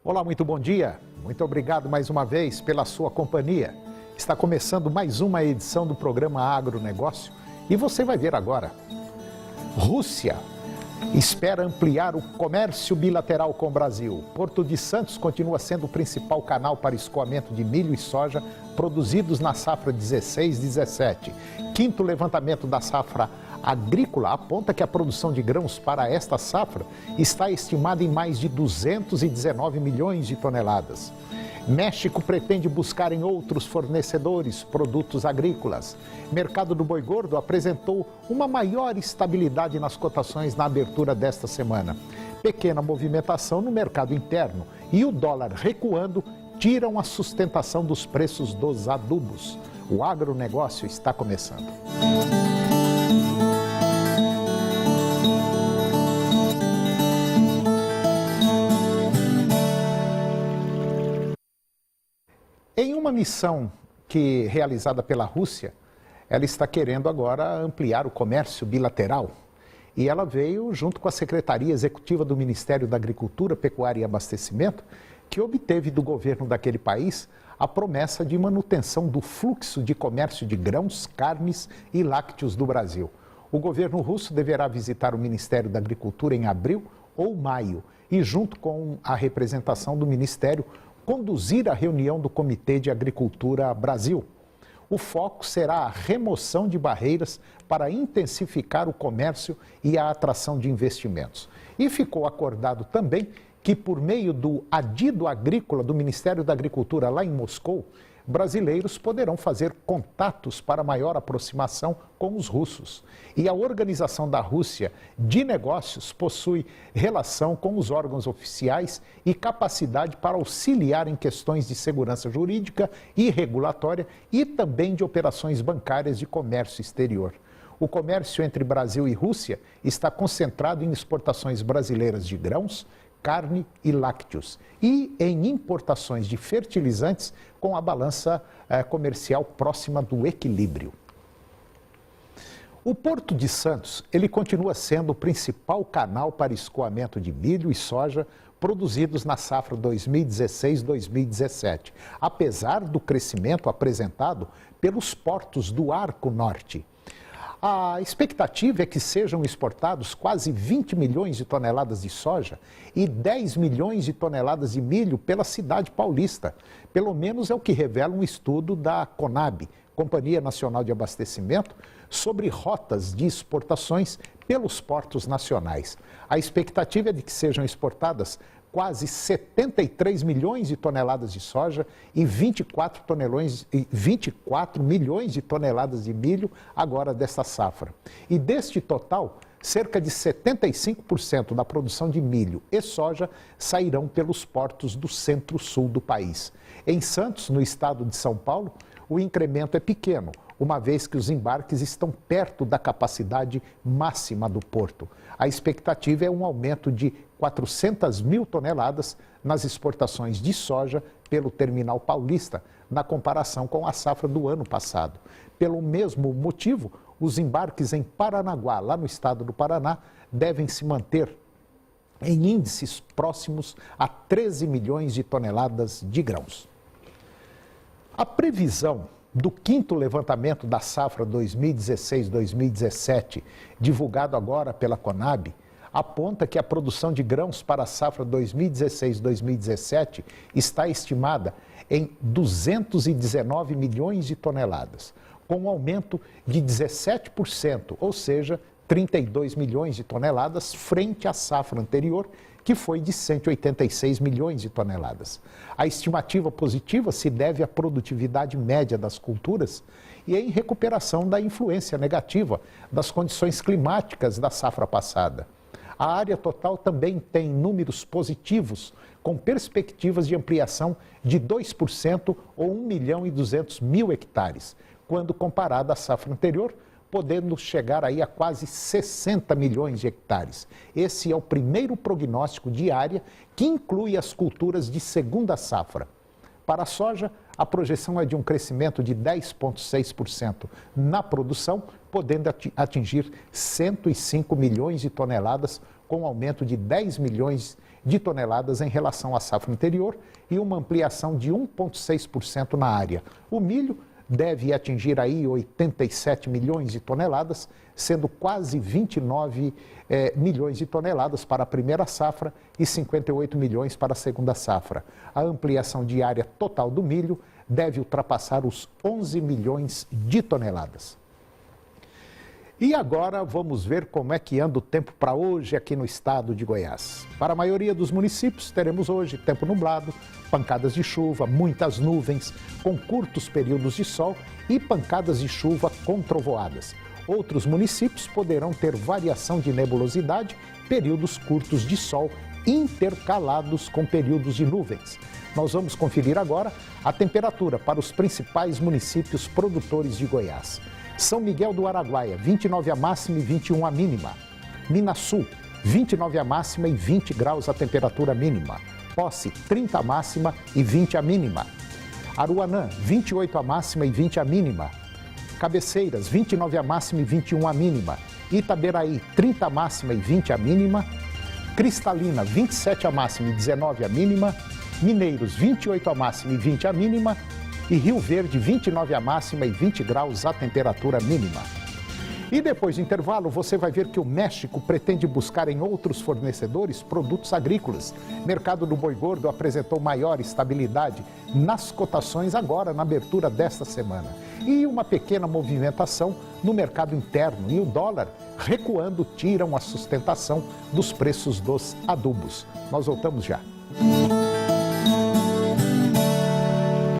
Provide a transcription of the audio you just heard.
Olá, muito bom dia. Muito obrigado mais uma vez pela sua companhia. Está começando mais uma edição do programa Agronegócio e você vai ver agora. Rússia espera ampliar o comércio bilateral com o Brasil. Porto de Santos continua sendo o principal canal para escoamento de milho e soja produzidos na safra 16-17. Quinto levantamento da safra agrícola aponta que a produção de grãos para esta safra está estimada em mais de 219 milhões de toneladas. México pretende buscar em outros fornecedores produtos agrícolas. Mercado do boi gordo apresentou uma maior estabilidade nas cotações na abertura desta semana. Pequena movimentação no mercado interno e o dólar recuando tiram a sustentação dos preços dos adubos. O agronegócio está começando. Em uma missão realizada pela Rússia, ela está querendo agora ampliar o comércio bilateral. E ela veio junto com a Secretaria Executiva do Ministério da Agricultura, Pecuária e Abastecimento, que obteve do governo daquele país a promessa de manutenção do fluxo de comércio de grãos, carnes e lácteos do Brasil. O governo russo deverá visitar o Ministério da Agricultura em abril ou maio e, junto com a representação do Ministério, conduzir a reunião do Comitê de Agricultura Brasil. O foco será a remoção de barreiras para intensificar o comércio e a atração de investimentos. E ficou acordado também que, por meio do adido agrícola do Ministério da Agricultura lá em Moscou, brasileiros poderão fazer contatos para maior aproximação com os russos. E a Organização da Rússia de Negócios possui relação com os órgãos oficiais e capacidade para auxiliar em questões de segurança jurídica e regulatória e também de operações bancárias de comércio exterior. O comércio entre Brasil e Rússia está concentrado em exportações brasileiras de grãos, carne e lácteos, e em importações de fertilizantes com a balança comercial próxima do equilíbrio. O Porto de Santos, ele continua sendo o principal canal para escoamento de milho e soja produzidos na safra 2016-2017, apesar do crescimento apresentado pelos portos do Arco Norte. A expectativa é que sejam exportados quase 20 milhões de toneladas de soja e 10 milhões de toneladas de milho pela cidade paulista. Pelo menos é o que revela um estudo da Conab, Companhia Nacional de Abastecimento, sobre rotas de exportações pelos portos nacionais. A expectativa é de que sejam exportadas quase 73 milhões de toneladas de soja e 24 milhões de toneladas de milho agora desta safra. E deste total, cerca de 75% da produção de milho e soja sairão pelos portos do centro-sul do país. Em Santos, no estado de São Paulo, o incremento é pequeno, uma vez que os embarques estão perto da capacidade máxima do porto. A expectativa é um aumento de 400 mil toneladas nas exportações de soja pelo terminal paulista, na comparação com a safra do ano passado. Pelo mesmo motivo, os embarques em Paranaguá, lá no estado do Paraná, devem se manter em índices próximos a 13 milhões de toneladas de grãos. A previsão do quinto levantamento da safra 2016-2017, divulgado agora pela Conab, aponta que a produção de grãos para a safra 2016-2017 está estimada em 219 milhões de toneladas, com um aumento de 17%, ou seja, 32 milhões de toneladas frente à safra anterior, que foi de 186 milhões de toneladas. A estimativa positiva se deve à produtividade média das culturas e em recuperação da influência negativa das condições climáticas da safra passada. A área total também tem números positivos, com perspectivas de ampliação de 2% ou 1.200.000 hectares, quando comparada à safra anterior, podendo chegar aí a quase 60 milhões de hectares. Esse é o primeiro prognóstico de área que inclui as culturas de segunda safra. Para a soja, a projeção é de um crescimento de 10,6% na produção, podendo atingir 105 milhões de toneladas, com um aumento de 10 milhões de toneladas em relação à safra anterior e uma ampliação de 1,6% na área. O milho deve atingir aí 87 milhões de toneladas, sendo quase 29 milhões de toneladas para a primeira safra e 58 milhões para a segunda safra. A ampliação de área total do milho deve ultrapassar os 11 milhões de toneladas. E agora vamos ver como é que anda o tempo para hoje aqui no estado de Goiás. Para a maioria dos municípios, teremos hoje tempo nublado, pancadas de chuva, muitas nuvens, com curtos períodos de sol e pancadas de chuva com trovoadas. Outros municípios poderão ter variação de nebulosidade, períodos curtos de sol intercalados com períodos de nuvens. Nós vamos conferir agora a temperatura para os principais municípios produtores de Goiás. São Miguel do Araguaia, 29 a máxima e 21 a mínima. Minas Sul, 29 a máxima e 20 graus a temperatura mínima. Posse, 30 a máxima e 20 a mínima. Aruanã, 28 a máxima e 20 a mínima. Cabeceiras, 29 a máxima e 21 a mínima. Itaberaí, 30 a máxima e 20 a mínima. Cristalina, 27 a máxima e 19 a mínima. Mineiros, 28 a máxima e 20 a mínima. E Rio Verde, 29 a máxima e 20 graus a temperatura mínima. E depois do intervalo, você vai ver que o México pretende buscar em outros fornecedores produtos agrícolas. O mercado do boi gordo apresentou maior estabilidade nas cotações agora na abertura desta semana. E uma pequena movimentação no mercado interno e o dólar recuando tiram a sustentação dos preços dos adubos. Nós voltamos já.